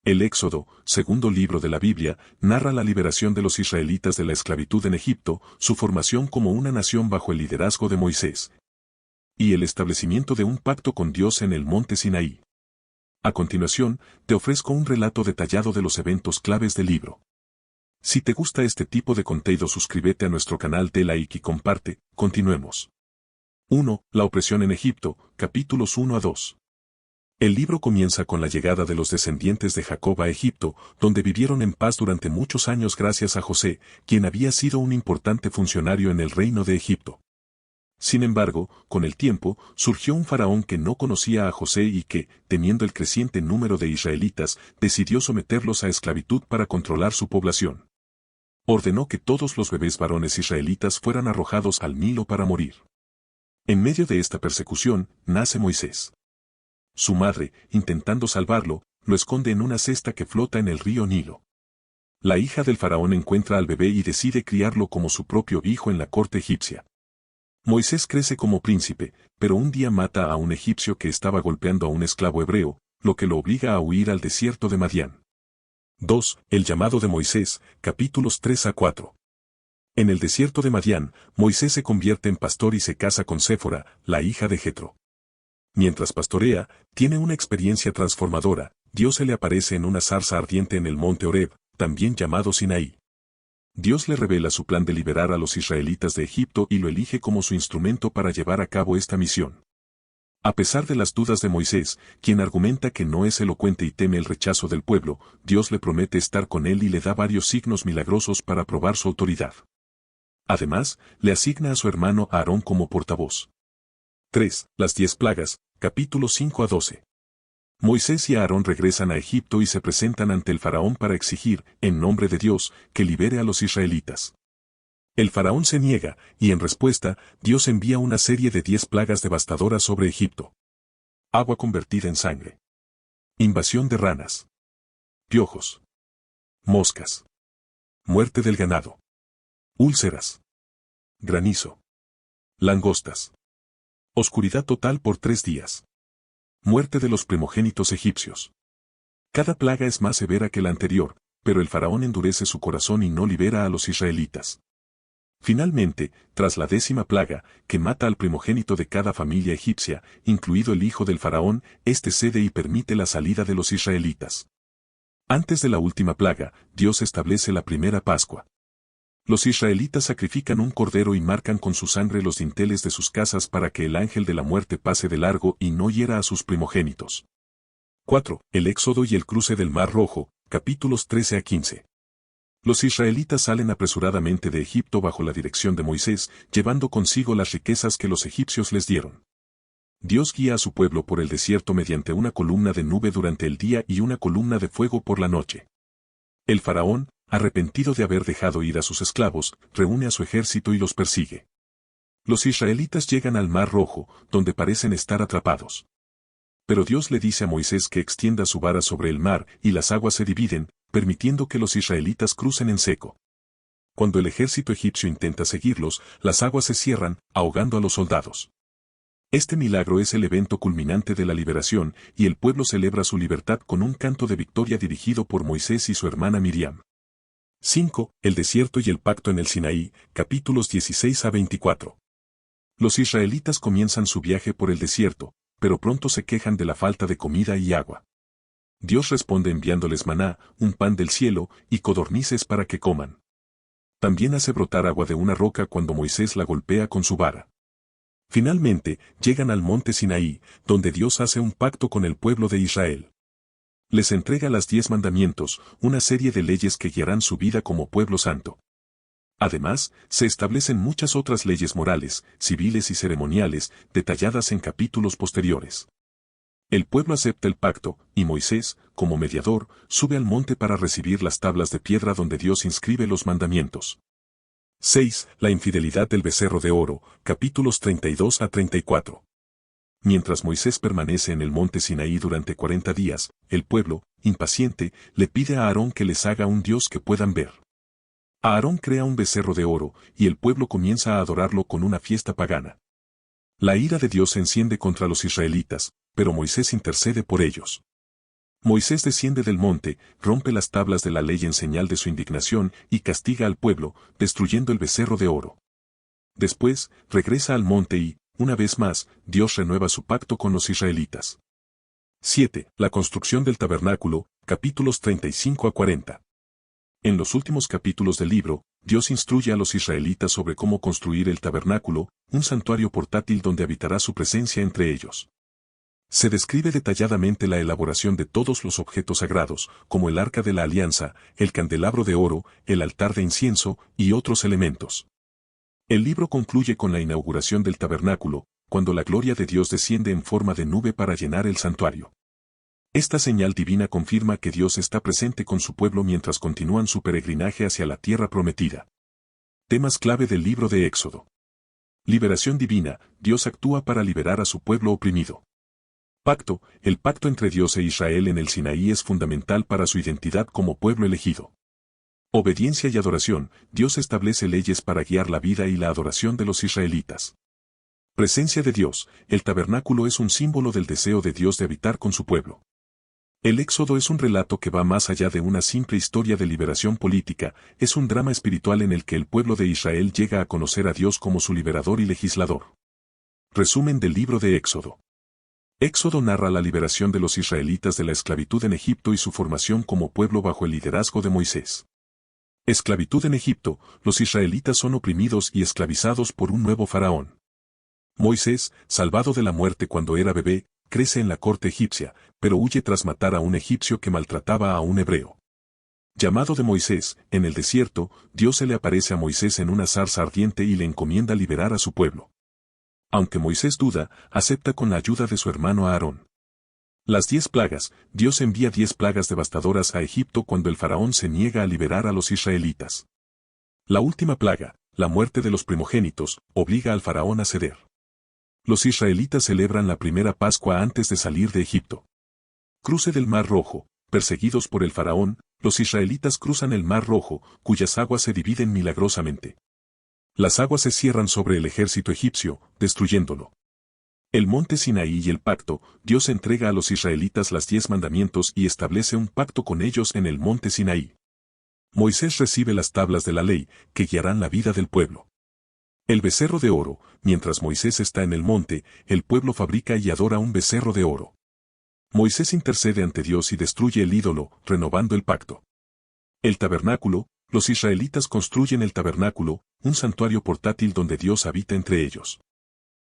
El Éxodo, segundo libro de la Biblia, narra la liberación de los israelitas de la esclavitud en Egipto, su formación como una nación bajo el liderazgo de Moisés, y el establecimiento de un pacto con Dios en el monte Sinaí. A continuación, te ofrezco un relato detallado de los eventos claves del libro. Si te gusta este tipo de contenido, suscríbete a nuestro canal, de like y comparte. Continuemos. 1. La opresión en Egipto, capítulos 1 a 2. El libro comienza con la llegada de los descendientes de Jacob a Egipto, donde vivieron en paz durante muchos años gracias a José, quien había sido un importante funcionario en el reino de Egipto. Sin embargo, con el tiempo, surgió un faraón que no conocía a José y que, temiendo el creciente número de israelitas, decidió someterlos a esclavitud para controlar su población. Ordenó que todos los bebés varones israelitas fueran arrojados al Nilo para morir. En medio de esta persecución, nace Moisés. Su madre, intentando salvarlo, lo esconde en una cesta que flota en el río Nilo. La hija del faraón encuentra al bebé y decide criarlo como su propio hijo en la corte egipcia. Moisés crece como príncipe, pero un día mata a un egipcio que estaba golpeando a un esclavo hebreo, lo que lo obliga a huir al desierto de Madián. 2. El llamado de Moisés, capítulos 3 a 4. En el desierto de Madián, Moisés se convierte en pastor y se casa con Séfora, la hija de Jetro. Mientras pastorea, tiene una experiencia transformadora. Dios se le aparece en una zarza ardiente en el monte Horeb, también llamado Sinaí. Dios le revela su plan de liberar a los israelitas de Egipto y lo elige como su instrumento para llevar a cabo esta misión. A pesar de las dudas de Moisés, quien argumenta que no es elocuente y teme el rechazo del pueblo, Dios le promete estar con él y le da varios signos milagrosos para probar su autoridad. Además, le asigna a su hermano Aarón como portavoz. 3. Las 10 plagas, capítulos 5 a 12. Moisés y Aarón regresan a Egipto y se presentan ante el faraón para exigir, en nombre de Dios, que libere a los israelitas. El faraón se niega, y en respuesta, Dios envía una serie de 10 plagas devastadoras sobre Egipto. Agua convertida en sangre. Invasión de ranas. Piojos. Moscas. Muerte del ganado. Úlceras. Granizo. Langostas. Oscuridad total por 3 días. Muerte de los primogénitos egipcios. Cada plaga es más severa que la anterior, pero el faraón endurece su corazón y no libera a los israelitas. Finalmente, tras la 10ª plaga, que mata al primogénito de cada familia egipcia, incluido el hijo del faraón, este cede y permite la salida de los israelitas. Antes de la última plaga, Dios establece la primera Pascua. Los israelitas sacrifican un cordero y marcan con su sangre los dinteles de sus casas para que el ángel de la muerte pase de largo y no hiera a sus primogénitos. 4. El Éxodo y el cruce del Mar Rojo, capítulos 13 a 15. Los israelitas salen apresuradamente de Egipto bajo la dirección de Moisés, llevando consigo las riquezas que los egipcios les dieron. Dios guía a su pueblo por el desierto mediante una columna de nube durante el día y una columna de fuego por la noche. El faraón, arrepentido de haber dejado ir a sus esclavos, reúne a su ejército y los persigue. Los israelitas llegan al Mar Rojo, donde parecen estar atrapados. Pero Dios le dice a Moisés que extienda su vara sobre el mar y las aguas se dividen, permitiendo que los israelitas crucen en seco. Cuando el ejército egipcio intenta seguirlos, las aguas se cierran, ahogando a los soldados. Este milagro es el evento culminante de la liberación, y el pueblo celebra su libertad con un canto de victoria dirigido por Moisés y su hermana Miriam. 5. El desierto y el pacto en el Sinaí, capítulos 16 a 24. Los israelitas comienzan su viaje por el desierto, pero pronto se quejan de la falta de comida y agua. Dios responde enviándoles maná, un pan del cielo, y codornices para que coman. También hace brotar agua de una roca cuando Moisés la golpea con su vara. Finalmente, llegan al monte Sinaí, donde Dios hace un pacto con el pueblo de Israel. Les entrega las 10 mandamientos, una serie de leyes que guiarán su vida como pueblo santo. Además, se establecen muchas otras leyes morales, civiles y ceremoniales, detalladas en capítulos posteriores. El pueblo acepta el pacto, y Moisés, como mediador, sube al monte para recibir las tablas de piedra donde Dios inscribe los mandamientos. 6. La infidelidad del becerro de oro, capítulos 32 a 34. Mientras Moisés permanece en el monte Sinaí durante 40 días, el pueblo, impaciente, le pide a Aarón que les haga un dios que puedan ver. Aarón crea un becerro de oro, y el pueblo comienza a adorarlo con una fiesta pagana. La ira de Dios se enciende contra los israelitas, pero Moisés intercede por ellos. Moisés desciende del monte, rompe las tablas de la ley en señal de su indignación y castiga al pueblo, destruyendo el becerro de oro. Después, regresa al monte y, una vez más, Dios renueva su pacto con los israelitas. 7. La construcción del tabernáculo, capítulos 35 a 40. En los últimos capítulos del libro, Dios instruye a los israelitas sobre cómo construir el tabernáculo, un santuario portátil donde habitará su presencia entre ellos. Se describe detalladamente la elaboración de todos los objetos sagrados, como el arca de la alianza, el candelabro de oro, el altar de incienso, y otros elementos. El libro concluye con la inauguración del tabernáculo, cuando la gloria de Dios desciende en forma de nube para llenar el santuario. Esta señal divina confirma que Dios está presente con su pueblo mientras continúan su peregrinaje hacia la tierra prometida. Temas clave del libro de Éxodo. Liberación divina, Dios actúa para liberar a su pueblo oprimido. Pacto, el pacto entre Dios e Israel en el Sinaí es fundamental para su identidad como pueblo elegido. Obediencia y adoración, Dios establece leyes para guiar la vida y la adoración de los israelitas. Presencia de Dios, el tabernáculo es un símbolo del deseo de Dios de habitar con su pueblo. El Éxodo es un relato que va más allá de una simple historia de liberación política, es un drama espiritual en el que el pueblo de Israel llega a conocer a Dios como su liberador y legislador. Resumen del libro de Éxodo. Éxodo narra la liberación de los israelitas de la esclavitud en Egipto y su formación como pueblo bajo el liderazgo de Moisés. Esclavitud en Egipto, los israelitas son oprimidos y esclavizados por un nuevo faraón. Moisés, salvado de la muerte cuando era bebé, crece en la corte egipcia, pero huye tras matar a un egipcio que maltrataba a un hebreo. Llamado de Moisés, en el desierto, Dios se le aparece a Moisés en una zarza ardiente y le encomienda liberar a su pueblo. Aunque Moisés duda, acepta con la ayuda de su hermano Aarón. Las 10 plagas, Dios envía 10 plagas devastadoras a Egipto cuando el faraón se niega a liberar a los israelitas. La última plaga, la muerte de los primogénitos, obliga al faraón a ceder. Los israelitas celebran la primera Pascua antes de salir de Egipto. Cruce del Mar Rojo, perseguidos por el faraón, los israelitas cruzan el Mar Rojo, cuyas aguas se dividen milagrosamente. Las aguas se cierran sobre el ejército egipcio, destruyéndolo. El monte Sinaí y el pacto, Dios entrega a los israelitas las 10 mandamientos y establece un pacto con ellos en el monte Sinaí. Moisés recibe las tablas de la ley, que guiarán la vida del pueblo. El becerro de oro, mientras Moisés está en el monte, el pueblo fabrica y adora un becerro de oro. Moisés intercede ante Dios y destruye el ídolo, renovando el pacto. El tabernáculo, los israelitas construyen el tabernáculo, un santuario portátil donde Dios habita entre ellos.